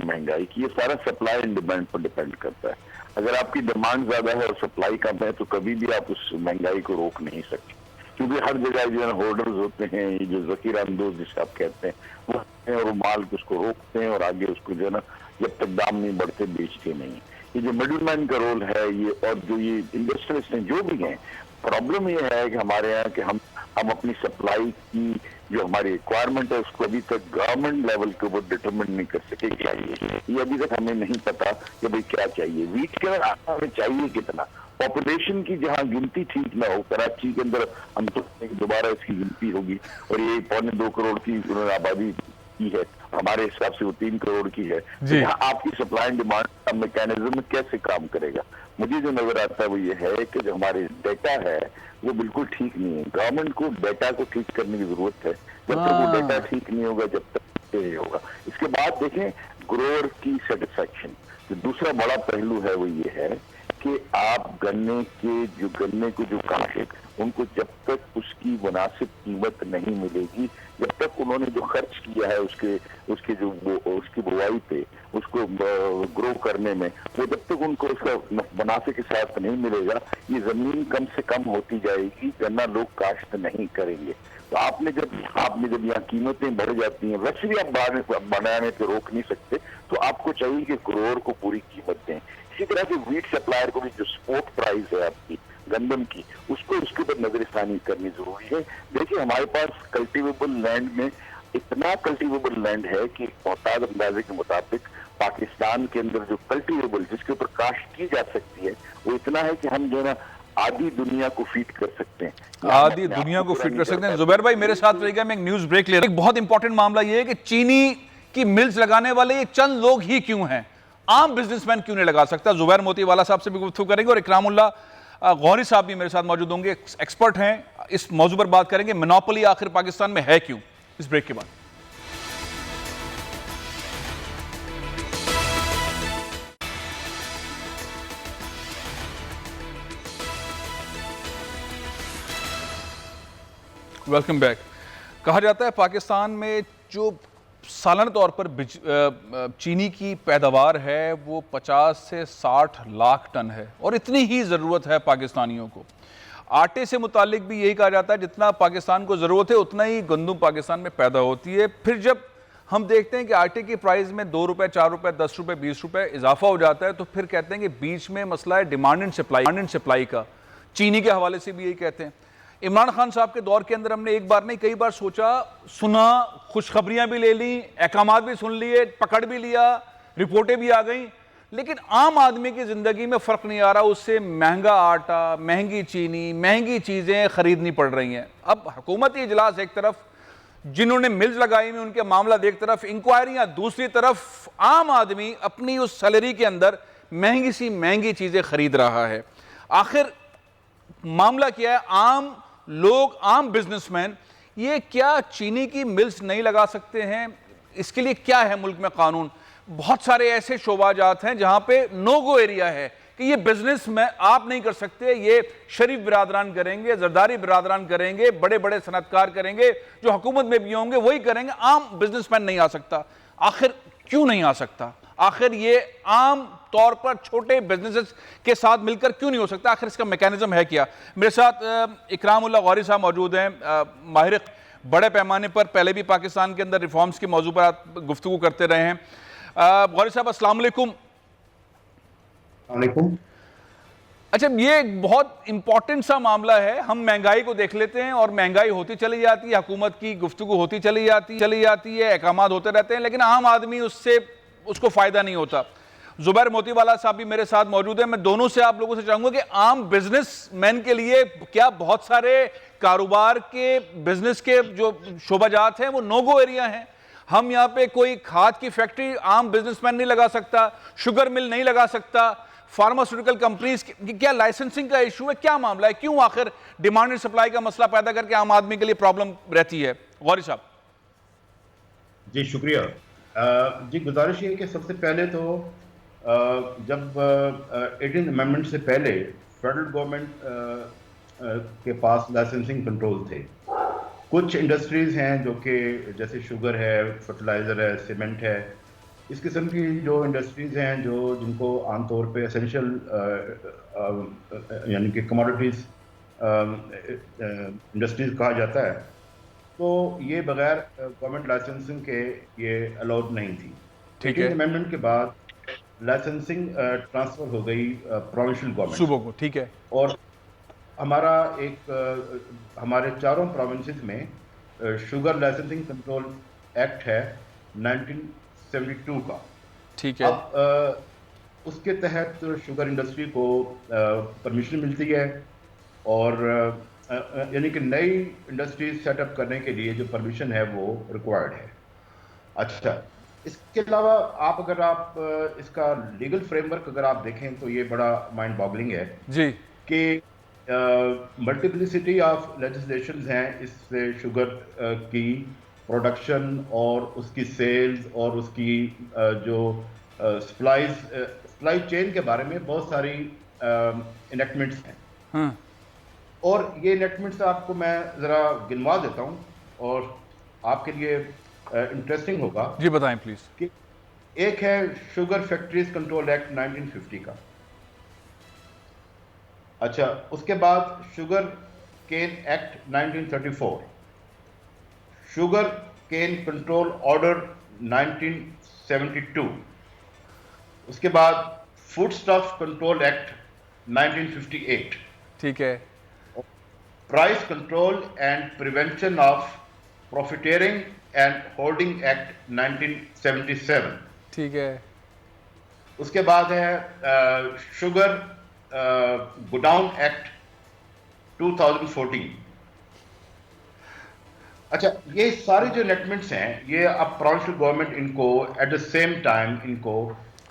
Speaker 5: महंगाई की, ये सारा सप्लाई एंड डिमांड पर डिपेंड करता है। अगर आपकी डिमांड ज्यादा है और सप्लाई कम है तो कभी भी आप उस महंगाई को रोक नहीं सकते, क्योंकि हर जगह जो है होल्डर्स होते हैं, ये जो जखीरा अंदोज जिसे आप कहते हैं, वो और माल को उसको रोकते हैं और आगे उसको जो है ना, जब तक दाम नहीं बढ़ते बेचते नहीं। ये जो मिडिल मैन का रोल है ये, और जो ये इंडस्ट्रियलिस्ट हैं जो भी हैं, प्रॉब्लम ये है कि हमारे यहाँ कि हम अपनी सप्लाई की जो हमारी रिक्वायरमेंट है उसको अभी तक गवर्नमेंट लेवल के ऊपर डिटरमिन नहीं कर सके क्या ये अभी तक हमें नहीं पता कि भाई क्या चाहिए, वीट के अंदर हमें चाहिए कितना, पॉपुलेशन की जहाँ गिनती ठीक ना हो, कराची के अंदर हम तो दोबारा इसकी गिनती होगी और ये 1.25 करोड़ की उन्होंने आबादी की है हमारे हिसाब से वो 3 करोड़ की है,
Speaker 2: जी।
Speaker 5: तो आपकी सप्लाई एंड डिमांड का मैकेनिज्म कैसे काम करेगा? मुझे जो नजर आता है वो ये है कि जो हमारे डेटा है वो बिल्कुल ठीक नहीं है। गवर्नमेंट को डेटा को ठीक करने की जरूरत है। जब तक वो डेटा ठीक नहीं होगा, जब तक नहीं होगा। इसके बाद देखें ग्रोअर की सेटिस्फैक्शन। तो दूसरा बड़ा पहलू है वो ये है कि आप गन्ने को जो काशिक, उनको जब तक उसकी मुनासिब कीमत नहीं मिलेगी, जब तक उन्होंने जो खर्च किया है उसकी बुवाई पे, उसको ग्रो करने में, वो जब तक उनको उसका मुनाफे के साथ नहीं मिलेगा, ये जमीन कम से कम होती जाएगी, गन्ना लोग काश्त नहीं करेंगे। तो आपने जब यहाँ कीमतें बढ़ जाती हैं, वैसे भी आप बनाने पे रोक नहीं सकते, तो आपको चाहिए कि ग्रोअर को पूरी कीमत दें। इसी तरह से वीट सप्लायर को भी जो स्पोर्ट प्राइस है आपकी गंदम की, उसके ऊपर नजरसानी करनी जरूरी है। देखिए हमारे पास कल्टीवेबल लैंड में इतना कल्टीवेबल लैंड है कि मोहताज अंदाजे के मुताबिक पाकिस्तान के अंदर जो कल्टीवेबल जिसके ऊपर काश्त की जा सकती है वो इतना है कि हम जो है ना आधी दुनिया को फीड कर सकते हैं।
Speaker 2: आधी दुनिया को फीड कर सकते हैं। जुबैर भाई मेरे साथ रहिएगा, मैं एक न्यूज ब्रेक ले रहा हूं। एक बहुत इंपॉर्टेंट मामला यह है कि चीनी की मिल्स लगाने वाले ये चंद लोग ही क्यों हैं, आम बिजनेसमैन क्यों नहीं लगा सकता? जुबैर मोतीवाला साहब से भी गुफ्तगू करेंगे और इकरामुल्ला गौरी साहब भी मेरे साथ मौजूद होंगे, एक्सपर्ट हैं, इस मौजू पर बात करेंगे। मोनोपोली आखिर पाकिस्तान में है क्यों, इस ब्रेक के बाद। Welcome back. कहा जाता है पाकिस्तान में जो सालाना तौर पर चीनी की पैदावार है वो 50 से 60 लाख टन है और इतनी ही ज़रूरत है पाकिस्तानियों को। आटे से मुतालिक भी यही कहा जाता है जितना पाकिस्तान को ज़रूरत है उतना ही गंदम पाकिस्तान में पैदा होती है। फिर जब हम देखते हैं कि आटे की प्राइस में 2 रुपये, 4 रुपये, 10 रुपये, 20 रुपये इजाफा हो जाता है, तो फिर कहते हैं कि बीच में मसला है डिमांड एंड सप्लाई का। चीनी के हवाले से भी यही कहते हैं। इमरान खान साहब के दौर के अंदर हमने एक बार नहीं कई बार सोचा, सुना, खुशखबरियां भी ले ली, अहकामात भी सुन लिए, पकड़ भी लिया, रिपोर्टें भी आ गई, लेकिन आम आदमी की जिंदगी में फर्क नहीं आ रहा। उससे महंगा आटा, महंगी चीनी, महंगी चीजें खरीदनी पड़ रही हैं। अब हुकूमती इजलास एक तरफ, जिन्होंने मिल्स लगाई हुई उनके मामला एक तरफ, इंक्वायरियां दूसरी तरफ, आम आदमी अपनी उस सैलरी के अंदर महंगी सी महंगी चीजें खरीद रहा है। आखिर मामला क्या है? आम लोग, आम बिजनेसमैन ये क्या चीनी की मिल्स नहीं लगा सकते हैं? इसके लिए क्या है मुल्क में कानून? बहुत सारे ऐसे शोबाजात हैं जहां पे नो गो एरिया है कि ये बिजनेस में आप नहीं कर सकते, ये शरीफ बिरादरान करेंगे, जरदारी बिरादरान करेंगे, बड़े बड़े सनतकार करेंगे, जो हुकूमत में भी होंगे वही करेंगे, आम बिजनेसमैन नहीं आ सकता। आखिर क्यों नहीं आ सकता? आखिर ये आम तौर पर छोटे बिजनेसेस के साथ मिलकर क्यों नहीं हो सकता? आखिर इसका मैकेनिज्म है क्या? मेरे साथ इकरामुल्ला गौरी साहब मौजूद हैं, माहिर बड़े पैमाने पर पहले भी पाकिस्तान के अंदर रिफॉर्म्स के मौजू पर आप गुफ्तगू करते रहे हैं। गौरी साहब अस्सलाम वालेकुम। अच्छा, ये एक बहुत इंपॉर्टेंट सा मामला है। हम महंगाई को देख लेते हैं और महंगाई होती चली जाती है, हुकूमत की गुफ्तगू होती चली जाती है, अहकामात होते रहते हैं, लेकिन आम आदमी उसको फायदा नहीं होता। जुबैर मोतीवाला साहब भी मेरे साथ मौजूद है। मैं दोनों से आप लोगों से चाहूंगा कि आम बिजनेसमैन के लिए क्या बहुत सारे कारोबार के बिजनेस के जो शोबाजात हैं वो नो गो एरिया हैं? हम यहाँ पे कोई खाद की फैक्ट्री आम बिजनेसमैन नहीं लगा सकता, शुगर मिल नहीं लगा सकता, फार्मास्यूटिकल कंपनीज की क्या लाइसेंसिंग का इशू है? क्या मामला है? क्यों आखिर डिमांड एंड सप्लाई का मसला पैदा करके आम आदमी के लिए प्रॉब्लम रहती है? गौरी साहब
Speaker 6: जी शुक्रिया। जी गुजारिश ये कि सबसे पहले तो जब 18 अमेंडमेंट से पहले फेडरल गवर्नमेंट के पास लाइसेंसिंग कंट्रोल थे। कुछ इंडस्ट्रीज़ हैं जो कि जैसे शुगर है, फर्टिलाइज़र है, सीमेंट है, इस किस्म की जो इंडस्ट्रीज़ हैं जिनको आमतौर पे एसेंशियल यानी कि कमोडिटीज़ इंडस्ट्रीज़ कहा जाता है, तो ये बगैर गवर्नमेंट लाइसेंसिंग के ये अलाउड नहीं थी।
Speaker 2: ठीक है।
Speaker 6: अमेंडमेंट के बाद लाइसेंसिंग ट्रांसफर हो गई प्रोविंशियल गवर्नमेंट
Speaker 2: सूबों को। ठीक है।
Speaker 6: और हमारे चारों प्रोविंसेस में शुगर लाइसेंसिंग कंट्रोल एक्ट है 1972 का।
Speaker 2: ठीक है।
Speaker 6: अब उसके तहत शुगर इंडस्ट्री को परमिशन मिलती है और यानी कि नई इंडस्ट्रीज सेटअप करने के लिए जो परमिशन है वो रिक्वायर्ड है। अच्छा, इसके अलावा अगर आप इसका लीगल फ्रेमवर्क अगर आप देखें तो ये बड़ा माइंड बॉगलिंग है
Speaker 2: जी
Speaker 6: कि मल्टीप्लिसिटी ऑफ लेजिस्लेशंस हैं इससे शुगर की प्रोडक्शन और उसकी सेल्स और उसकी जो सप्लाई चेन के बारे में बहुत सारी इनेक्टमेंट्स हैं।
Speaker 2: हाँ
Speaker 6: और ये इनेक्टमेंट्स आपको मैं ज़रा गिनवा देता हूँ और आपके लिए इंटरेस्टिंग होगा
Speaker 2: जी, बताएं प्लीज।
Speaker 6: कि एक है शुगर फैक्ट्रीज कंट्रोल एक्ट 1950 का। अच्छा, उसके बाद sugar cane act 1934, sugar cane control order 1972, उसके बाद फूड स्टफ कंट्रोल एक्ट 1958,
Speaker 2: ठीक है।
Speaker 6: Price control and prevention of profiteering and hoarding act 1977,
Speaker 2: ठीक है।
Speaker 6: उसके बाद है शुगर गोडाउन एक्ट 2014। अच्छा, ये सारे जो इनेक्टमेंट्स हैं ये अब प्रोविंशियल गवर्नमेंट इनको एट द सेम टाइम इनको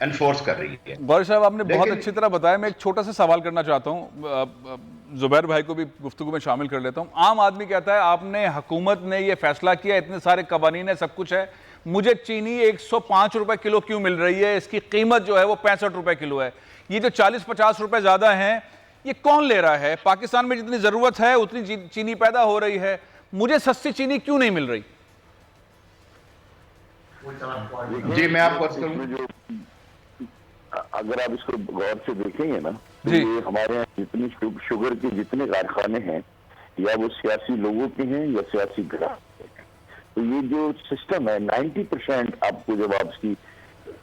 Speaker 6: एनफोर्स कर रही है।
Speaker 2: गौर साहब, आपने बहुत
Speaker 6: लेकिन-
Speaker 2: अच्छी तरह बताया। मैं एक छोटा सा सवाल करना चाहता हूँ, जुबैर भाई को भी गुफ्तगू में शामिल कर लेता हूँ। आम आदमी कहता है आपने हुकूमत ने ये फैसला किया, इतने सारे कवानीन है, सब कुछ है, मुझे चीनी 105 रुपए किलो क्यों मिल रही है? इसकी कीमत जो है वो 65 रुपए किलो है। ये जो 40-50 रुपए ज्यादा हैं ये कौन ले रहा है? पाकिस्तान में जितनी जरूरत है उतनी चीनी पैदा हो रही है, मुझे सस्ती चीनी क्यों नहीं मिल रही?
Speaker 6: जी, मैं आपको अर्ज करूं।
Speaker 5: जो अगर आप इसको गौर से देखेंगे ना तो
Speaker 2: जी।
Speaker 5: ये हमारे यहाँ जितनी शुगर के जितने कारखाने हैं, या वो सियासी लोगों के हैं या सियासी ग्राहक के हैं, तो ये जो सिस्टम है 90% आपको जब आप इसकी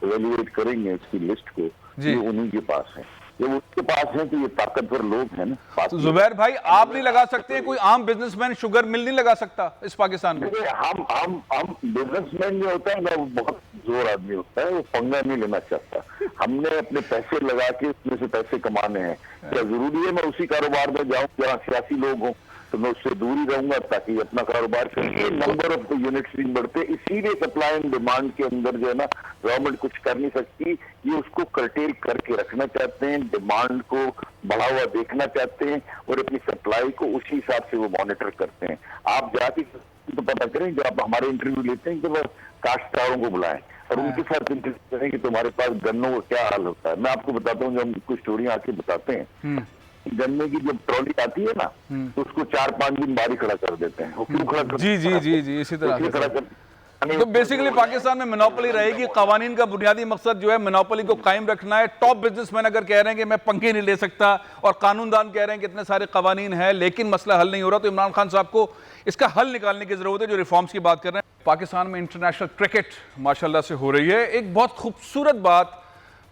Speaker 5: एवेल्युएट करेंगे इसकी लिस्ट को,
Speaker 2: जी।
Speaker 5: ये उन्हीं के पास है। जब उसके पास है तो ये ताकतवर लोग हैं ना।
Speaker 2: तो जुबैर भाई, आप नहीं लगा सकते? कोई आम बिजनेसमैन शुगर मिल नहीं लगा सकता इस पाकिस्तान में?
Speaker 5: देखिए, हम बिजनेसमैन जो होता है ना वो बहुत जोर आदमी होता है, वो पंगा नहीं लेना चाहता। हमने अपने पैसे लगा के उसमें से पैसे कमाने हैं। क्या जरूरी है मैं उसी कारोबार में जाऊं जहाँ सियासी लोग हों? तो मैं उससे दूर ही रहूंगा ताकि अपना कारोबार करिए। नंबर ऑफ यूनिट्स नहीं बढ़ते, इसीलिए सप्लाई एंड डिमांड के अंदर जो है ना गवर्नमेंट कुछ कर नहीं सकती। ये उसको कर्टेल करके रखना चाहते हैं, डिमांड को बढ़ा हुआ देखना चाहते हैं और अपनी सप्लाई को उसी हिसाब से वो मॉनिटर करते हैं। आप जाके तो पता करें, जब आप हमारे इंटरव्यू लेते हैं तो वो काश्तकारों को बुलाएं और उनके साथ इंटरव्यू करें कि तुम्हारे पास गन्नों का क्या हाल होता है। मैं आपको बताता हूँ, जब कुछ स्टोरियां आके बताते हैं, गन्ने की जब ट्रॉली आती है ना तो उसको 4-5 दिन बाहर ही खड़ा कर देते हैं। वो क्यों खड़ा कर
Speaker 2: जी जी जी जी, इसी तरह
Speaker 5: इसलिए
Speaker 2: से।
Speaker 5: खड़ा कर
Speaker 2: तो बेसिकली पाकिस्तान में मोनोपोली रहेगी। कवानीन का बुनियादी मकसद जो है मोनोपोली को कायम रखना है। टॉप बिजनेसमैन अगर कह रहे हैं कि मैं पंखे नहीं ले सकता और कानूनदान कह रहे हैं कि इतने सारे कवानीन हैं लेकिन मसला हल नहीं हो रहा, तो इमरान खान साहब को इसका हल निकालने की जरूरत है, जो रिफॉर्म्स की बात कर रहे हैं। पाकिस्तान में इंटरनेशनल क्रिकेट माशाल्लाह से हो रही है। एक बहुत खूबसूरत बात,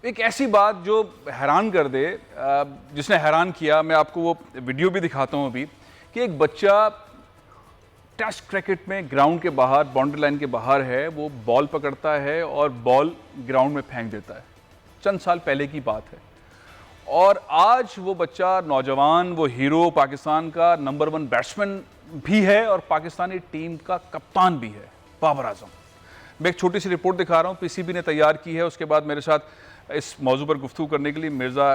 Speaker 2: एक ऐसी बात जो हैरान कर दे, जिसने हैरान किया, मैं आपको वो वीडियो भी दिखाता हूँ अभी, कि एक बच्चा टेस्ट क्रिकेट में ग्राउंड के बाहर, बाउंड्री लाइन के बाहर है, वो बॉल पकड़ता है और बॉल ग्राउंड में फेंक देता है। चंद साल पहले की बात है। और आज वो बच्चा नौजवान, वो हीरो, पाकिस्तान का नंबर 1 बैट्समैन भी है और पाकिस्तानी टीम का कप्तान भी है, बाबर आजम। मैं एक छोटी सी रिपोर्ट दिखा रहा हूँ, पीसीबी ने तैयार की है। उसके बाद मेरे साथ इस मौजू पर गुफ्तगू करने के लिए मिर्ज़ा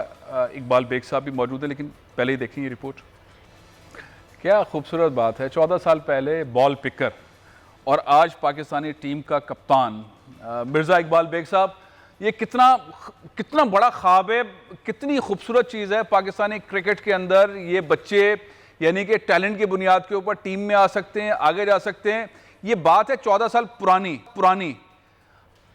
Speaker 2: इकबाल बेग साहब भी मौजूद है, लेकिन पहले ही देखें ये रिपोर्ट। क्या खूबसूरत बात है, 14 साल पहले बॉल पिकर और आज पाकिस्तानी टीम का कप्तान। मिर्ज़ा इकबाल बेग साहब, ये कितना बड़ा ख्वाब है, कितनी खूबसूरत चीज़ है पाकिस्तानी क्रिकेट के अंदर। ये बच्चे यानी कि टैलेंट की बुनियाद के ऊपर टीम में आ सकते हैं, आगे जा सकते हैं। ये बात है 14 साल पुरानी।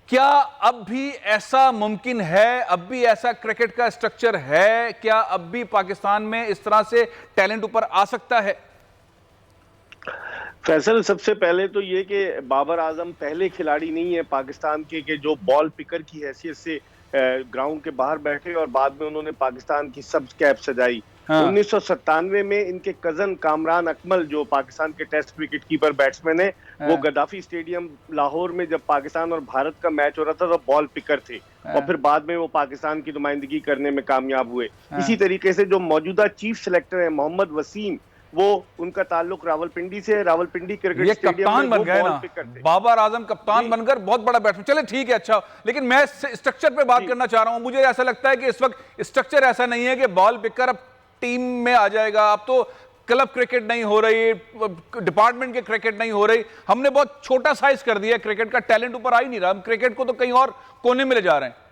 Speaker 2: क्या अब भी ऐसा मुमकिन है? अब भी ऐसा क्रिकेट का स्ट्रक्चर है? क्या अब भी पाकिस्तान में इस तरह से टैलेंट ऊपर आ सकता है?
Speaker 7: फैसल, सबसे पहले तो ये कि बाबर आजम पहले खिलाड़ी नहीं है पाकिस्तान के जो बॉल पिकर की हैसियत से ग्राउंड के बाहर बैठे और बाद में उन्होंने पाकिस्तान की सब्ज कैप सजाई। 1997 में इनके कजन कामरान अकमल, जो पाकिस्तान के टेस्ट विकेट कीपर बैट्समैन है, वो गद्दाफी स्टेडियम लाहौर में जब पाकिस्तान और भारत का मैच हो रहा था तो बॉल पिकर थे और फिर बाद में वो पाकिस्तान की नुमाइंदगी करने में कामयाब हुए। इसी तरीके से जो मौजूदा चीफ सेलेक्टर है मोहम्मद वसीम, वो उनका ताल्लुक रावलपिंडी से है। रावलपिंडी क्रिकेट
Speaker 2: ये
Speaker 7: स्टेडियम
Speaker 2: कप्तान
Speaker 7: में
Speaker 2: बन गए ना, बाबर आजम कप्तान बनकर बहुत बड़ा बैट्समैन। चले ठीक है, अच्छा, लेकिन मैं स्ट्रक्चर पे बात करना चाह रहा हूं। मुझे ऐसा लगता है कि इस वक्त स्ट्रक्चर ऐसा नहीं है कि बॉल पिकर अब टीम में आ जाएगा। अब तो क्लब क्रिकेट नहीं हो रही, डिपार्टमेंट के क्रिकेट नहीं हो रही, हमने बहुत छोटा साइज कर दिया क्रिकेट का, टैलेंट ऊपर आ ही नहीं रहा, हम क्रिकेट को तो कहीं और कोने में ले जा रहे हैं।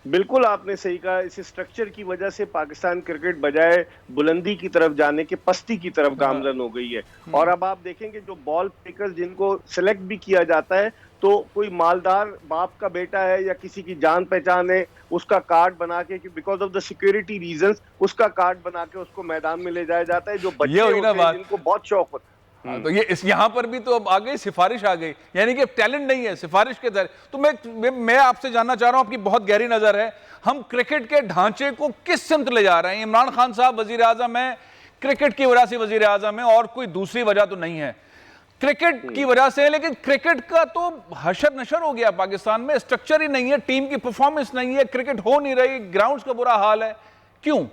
Speaker 7: बिल्कुल आपने सही कहा, इस स्ट्रक्चर की वजह से पाकिस्तान क्रिकेट बजाय बुलंदी की तरफ जाने के पस्ती की तरफ गामजन हो गई है। और अब आप देखेंगे जो बॉल पिकर्स जिनको सिलेक्ट भी किया जाता है तो कोई मालदार बाप का बेटा है या किसी की जान पहचान है, उसका कार्ड बना के because of the security reasons उसका कार्ड बना के उसको मैदान में ले जाया जाता है। जो बच्चे होते हैं जिनको बहुत शौक होता है,
Speaker 2: तो ये इस यहाँ पर भी तो अब आ गई सिफारिश आ गई, यानी कि टैलेंट नहीं है, सिफारिश के तहत। तो मैं आपसे जानना चाह रहा हूं, आपकी बहुत गहरी नजर है, हम क्रिकेट के ढांचे को किस सिमत ले जा रहे हैं? इमरान खान साहब वजीर आजम है, क्रिकेट की वजह से वजीर आजम है, और कोई दूसरी वजह तो नहीं है, क्रिकेट की वजह से है। लेकिन क्रिकेट का तो हशर नशर हो गया पाकिस्तान में, स्ट्रक्चर ही नहीं है, टीम की परफॉर्मेंस नहीं है, क्रिकेट हो नहीं रही, ग्राउंड्स का बुरा हाल है, क्यों?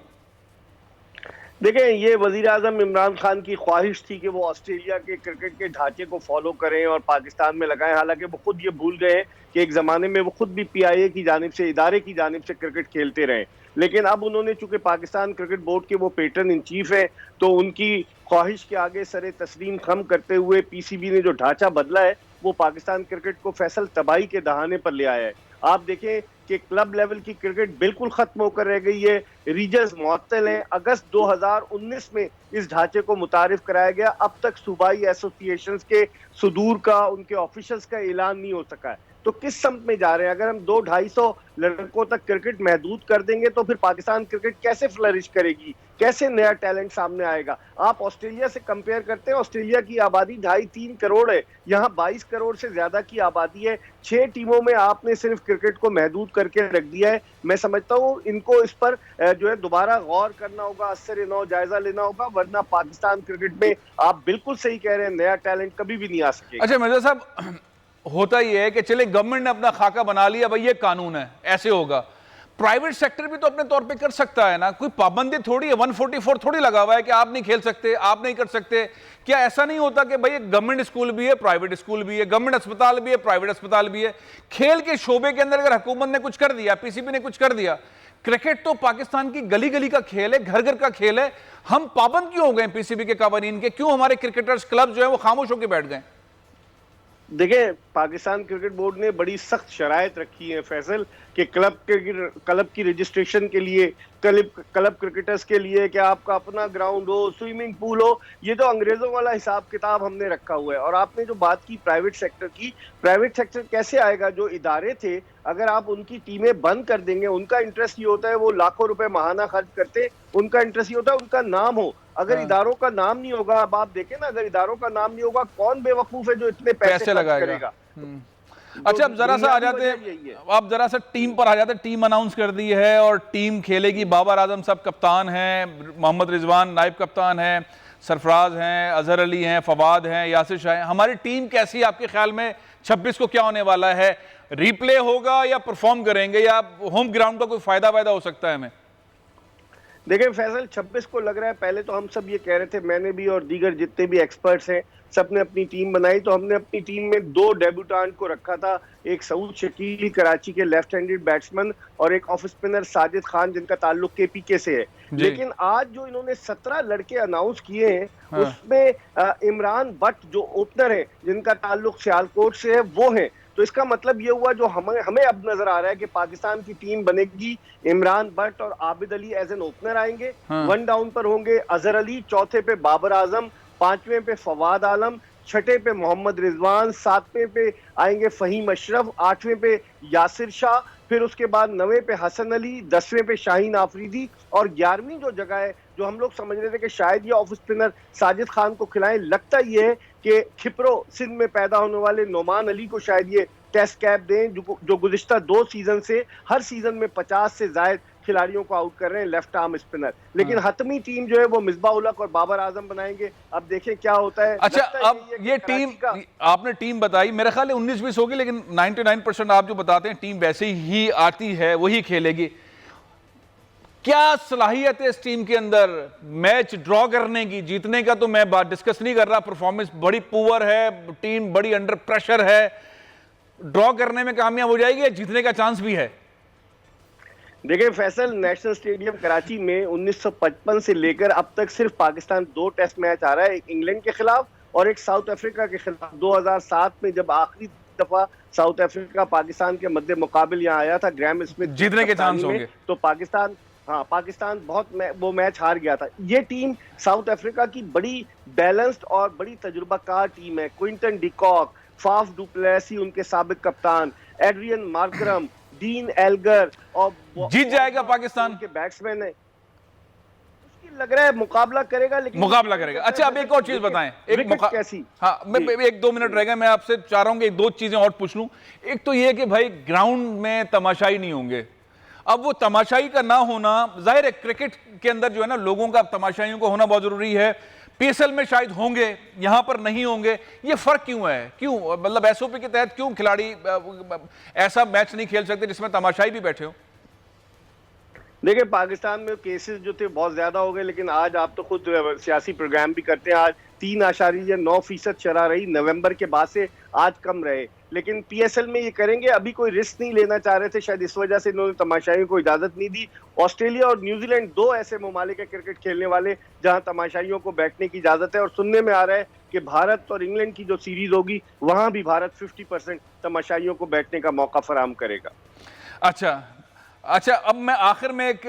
Speaker 7: देखें, ये वजीर आजम इमरान खान की ख्वाहिश थी कि वो ऑस्ट्रेलिया के क्रिकेट के ढांचे को फॉलो करें और पाकिस्तान में लगाएं। हालांकि वो खुद ये भूल गए कि एक ज़माने में वो खुद भी PIA की जानिब से, इदारे की जानिब से क्रिकेट खेलते रहे। लेकिन अब उन्होंने, चूंकि पाकिस्तान क्रिकेट बोर्ड के वो पैटर्न इन चीफ है, तो उनकी ख्वाहिश के आगे सरे तस्लीम खम करते हुए PCB ने जो ढांचा बदला है वो पाकिस्तान क्रिकेट को फैसल तबाही के दहाने पर ले आया है। आप देखें कि क्लब लेवल की क्रिकेट बिल्कुल खत्म होकर रह गई है, रीजन्स मुअत्तल हैं। अगस्त 2019 में इस ढांचे को मुतारिफ कराया गया, अब तक सूबाई एसोसिएशंस के सुदूर का, उनके ऑफिशियल्स का ऐलान नहीं हो सका है। तो किस समत में जा रहे हैं? अगर हम 200-250 लड़कों तक क्रिकेट महदूद कर देंगे तो फिर पाकिस्तान क्रिकेट कैसे फ्लरिश करेगी, कैसे नया टैलेंट सामने आएगा? आप ऑस्ट्रेलिया से कंपेयर करते हैं, ऑस्ट्रेलिया की आबादी 2.5-3 करोड़ है, यहाँ 22 करोड़ से ज्यादा की आबादी है। 6 टीमों में आपने सिर्फ क्रिकेट को महदूद करके रख दिया है। मैं समझता हूँ इनको इस पर जो है दोबारा गौर करना होगा, असर नौ जायजा लेना होगा, वरना पाकिस्तान क्रिकेट में आप बिल्कुल सही कह रहे हैं, नया टैलेंट कभी भी नहीं आ सकेगा।
Speaker 2: अच्छा मिर्जा साहब, होता ही है कि चले गवर्नमेंट ने अपना खाका बना लिया, भाई ये कानून है, ऐसे होगा। प्राइवेट सेक्टर भी तो अपने तौर पे कर सकता है ना, कोई पाबंदी थोड़ी है, 144 थोड़ी लगा हुआ है कि आप नहीं खेल सकते, आप नहीं कर सकते। क्या ऐसा नहीं होता कि भाई गवर्नमेंट स्कूल भी है, प्राइवेट स्कूल भी है, गवर्नमेंट अस्पताल भी है, प्राइवेट अस्पताल भी है, खेल के शोबे के अंदर अगर हुकूमत ने कुछ कर दिया, PCB ने कुछ कर दिया, क्रिकेट तो पाकिस्तान की गली गली का खेल है, घर घर का खेल है, हम पाबंद क्यों हो गए PCB के कवानीन के? क्यों हमारे क्रिकेटर्स क्लब जो है वो खामोश होकर बैठ गए?
Speaker 7: देखिए, पाकिस्तान क्रिकेट बोर्ड ने बड़ी सख्त शराइत रखी है फैसल कि क्लब की रजिस्ट्रेशन के लिए, क्लब क्रिकेटर्स के लिए कि आपका अपना ग्राउंड हो, स्विमिंग पूल हो। ये तो अंग्रेजों वाला हिसाब किताब हमने रखा हुआ है। और आपने जो बात की प्राइवेट सेक्टर की, प्राइवेट सेक्टर कैसे आएगा? जो इदारे थे, अगर आप उनकी टीमें बंद कर देंगे, उनका इंटरेस्ट ये होता है, वो लाखों रुपए माहाना खर्च करते, उनका इंटरेस्ट ये होता है उनका नाम हो। अगर इदारों का नाम नहीं होगा, अब आप देखें ना, अगर इदारों का नाम नहीं होगा, कौन बेवकूफ है जो इतने पैसे
Speaker 2: लगाएगा? अच्छा, अब जरा सा आ जाते हैं, आप जरा सा टीम पर आ जाते हैं। टीम अनाउंस कर दी है और टीम खेलेगी। बाबर आजम साहब कप्तान हैं, मोहम्मद रिजवान नायब कप्तान हैं, सरफराज हैं, अजहर अली हैं, फवाद हैं, यासिर शाह हैं। हमारी टीम कैसी है आपके ख्याल में? 26 को क्या होने वाला है? रिप्ले होगा या परफॉर्म करेंगे, या होम ग्राउंड का कोई फायदा वायदा हो सकता है हमें?
Speaker 7: देखिए फैसल, 26 को लग रहा है, पहले तो हम सब ये कह रहे थे, मैंने भी और दीगर जितने भी एक्सपर्ट्स हैं सब ने अपनी टीम बनाई, तो हमने अपनी टीम में 2 डेब्यूटेंट को रखा था, एक सऊद शकील कराची के लेफ्ट हैंडेड बैट्समैन और एक ऑफ स्पिनर साजिद खान जिनका ताल्लुक KPK से है। लेकिन आज जो इन्होंने 17 लड़के अनाउंस किए हैं, उसमें इमरान भट्ट जो ओपनर है जिनका ताल्लुक सियालकोट से है वो है। तो इसका मतलब ये हुआ, जो हमें अब नजर आ रहा है कि पाकिस्तान की टीम बनेगी, इमरान भट्ट और Abid Ali as an opener आएंगे, 1 डाउन पर होंगे अजहर अली, चौथे पे बाबर आजम, 5वें पे फवाद आलम, 6ठे पे मोहम्मद रिजवान, 7वें पे आएंगे फहीम अशरफ, 8वें पे यासिर शाह, फिर उसके बाद 9वें पे हसन अली, 10वें पे शाहीन आफरीदी, और 11वीं जो जगह है, जो हम लोग समझ रहे थे कि शायद ये ऑफ स्पिनर साजिद खान को खिलाएं, लगता ये है कि खिपरो सिंध में पैदा होने वाले नोमान अली को शायद ये टेस्ट कैप दें, जो गुज़िश्ता 2 सीजन से हर सीजन में 50 से ज्यादा खिलाड़ियों को आउट कर रहे हैं, लेफ्ट आर्म स्पिनर। लेकिन हतमी टीम जो है वो मिसबाह उल हक और बाबर आजम बनाएंगे। अब देखें क्या होता है।
Speaker 2: अच्छा, अब ये टीम आपने टीम बताई, मेरे ख्याल है 19-20 होगी, लेकिन 99% आप जो बताते हैं टीम वैसे ही आती है, वही खेलेगी। क्या सलाहियत है इस टीम के अंदर मैच ड्रॉ करने की? जीतने का तो मैं बात डिस्कस नहीं कर रहा, परफॉर्मेंस बड़ी पुअर है, टीम बड़ी अंडर प्रेशर है, ड्रॉ करने में कामयाब हो जाएगी या जीतने का चांस भी है?
Speaker 7: देखिए फैसल, नेशनल स्टेडियम कराची में 1955 से लेकर अब तक सिर्फ पाकिस्तान 2 टेस्ट मैच आ रहा है, एक इंग्लैंड के खिलाफ और एक साउथ अफ्रीका के खिलाफ। 2007 में जब आखिरी दफा साउथ अफ्रीका पाकिस्तान के मध्य मुकाबले यहाँ आया था ग्राहम स्मिथ
Speaker 2: जीतने के चांस होंगे,
Speaker 7: तो पाकिस्तान बहुत वो मैच हार गया था। ये टीम साउथ अफ्रीका की बड़ी बैलेंस्ड और बड़ी तजुर्बाकार टीम है। Quinton de Kock, Faf du Plessis उनके साबिक कप्तान, एड्रियन मार्करम, डीन एल्गर और
Speaker 2: जीत जाएगा पाकिस्तान
Speaker 7: के बैट्समैन है। लग रहा है मुकाबला करेगा, लेकिन
Speaker 2: मुकाबला करेगा। अच्छा, अब एक और चीज बताएं,
Speaker 7: कैसी?
Speaker 2: हाँ, मैं 1-2 मिनट रह गए, मैं आपसे चाह रहा हूं कि 2 चीजें और पूछ लूं। एक तो ये कि भाई ग्राउंड में तमाशाई नहीं होंगे, अब वो तमाशाई का ना होना, जाहिर है क्रिकेट के अंदर जो है ना लोगों का तमाशाइयों का होना बहुत जरूरी है, पीएसएल में शायद होंगे, यहां पर नहीं होंगे, ये फर्क क्यों है? क्यों, मतलब एसओपी के तहत क्यों खिलाड़ी ऐसा मैच नहीं खेल सकते जिसमें तमाशाई भी बैठे हो?
Speaker 7: देखिए पाकिस्तान में केसेस जो थे बहुत ज्यादा हो गए, लेकिन आज आप तो खुद सियासी प्रोग्राम भी करते हैं, आज 3.9% शरह रही, नवंबर के बाद से आज कम रहे, लेकिन पीएसएल में ये करेंगे। अभी कोई रिस्क नहीं लेना चाह रहे थे, शायद इस वजह से इन्होंने तमाशाइयों को इजाजत नहीं दी। ऑस्ट्रेलिया और न्यूजीलैंड 2 ऐसे ममालिक है क्रिकेट खेलने वाले जहां तमाशाइयों को बैठने की इजाजत है, और सुनने में आ रहा है कि भारत और इंग्लैंड की जो सीरीज होगी वहां भी भारत 50% तमाशाइयों को बैठने का मौका फराहम करेगा।
Speaker 2: अच्छा, अब मैं आखिर में एक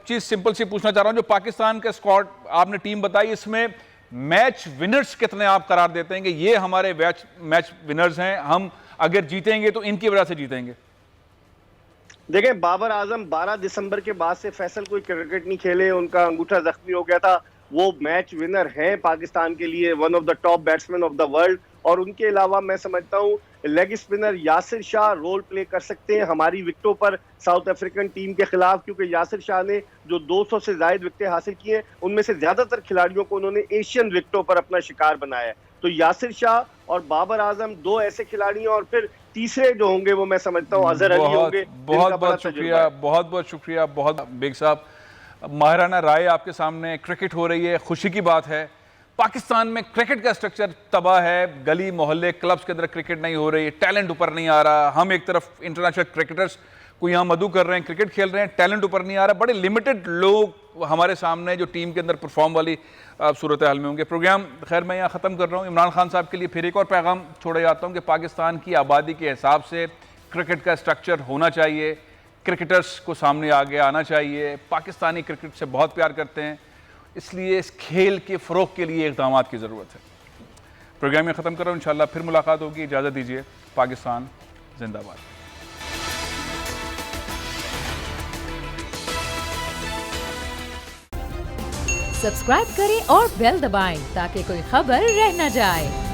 Speaker 2: चीज सिंपल सी पूछना चाह रहा हूं, जो पाकिस्तान का स्क्वाड आपने टीम बताई, इसमें मैच विनर्स कितने आप करार देते हैं कि ये हमारे मैच विनर्स हैं, हम अगर जीतेंगे तो इनकी वजह से जीतेंगे?
Speaker 7: देखें, बाबर आजम 12 दिसंबर के बाद से फैसल कोई क्रिकेट नहीं खेले, उनका अंगूठा जख्मी हो गया था, वो मैच विनर हैं पाकिस्तान के लिए, one of the top batsman of the world. और उनके अलावा मैं समझता हूं leg spinner Yasir Shah role play कर सकते हैं हमारी विकेटों पर साउथ अफ्रीकन टीम के खिलाफ, क्योंकि यासिर शाह ने जो 200 से ज्यादा विकेटें हासिल की हैं उनमें से ज्यादातर खिलाड़ियों को उन्होंने एशियन विकेटों पर अपना शिकार बनाया है। तो यासिर शाह और बाबर आजम 2 ऐसे खिलाड़ी हैं, और फिर तीसरे जो होंगे वो मैं समझता हूँ अजहर अली होंगे।
Speaker 2: बहुत शुक्रिया, बहुत शुक्रिया, बहुत बेग साहब, माहिराना राय आपके सामने। क्रिकेट हो रही है, खुशी की बात है। पाकिस्तान में क्रिकेट का स्ट्रक्चर तबाह है, गली मोहल्ले क्लब्स के अंदर क्रिकेट नहीं हो रही, टैलेंट ऊपर नहीं आ रहा। हम एक तरफ इंटरनेशनल क्रिकेटर्स को यहाँ मधु कर रहे हैं, क्रिकेट खेल रहे हैं, टैलेंट ऊपर नहीं आ रहा। बड़े लिमिटेड लोग हमारे सामने जो टीम के अंदर परफॉर्म वाली सूरत हाल में होंगे। प्रोग्राम खैर मैं यहाँ ख़त्म कर रहा हूँ। इमरान खान साहब के लिए फिर एक और पैगाम छोड़ा जाता हूँ कि पाकिस्तान की आबादी के हिसाब से क्रिकेट का स्ट्रक्चर होना चाहिए, क्रिकेटर्स को सामने आगे आना चाहिए। पाकिस्तानी क्रिकेट से बहुत प्यार करते हैं, इसलिए इस खेल के फ़रोग़ के लिए इक़दाम की ज़रूरत है। प्रोग्राम में ख़त्म कर रहा हूँ, इंशाअल्लाह फिर मुलाकात होगी। इजाज़त दीजिए। पाकिस्तान जिंदाबाद।
Speaker 1: सब्सक्राइब करें और बेल दबाएं ताकि कोई खबर रह न जाए।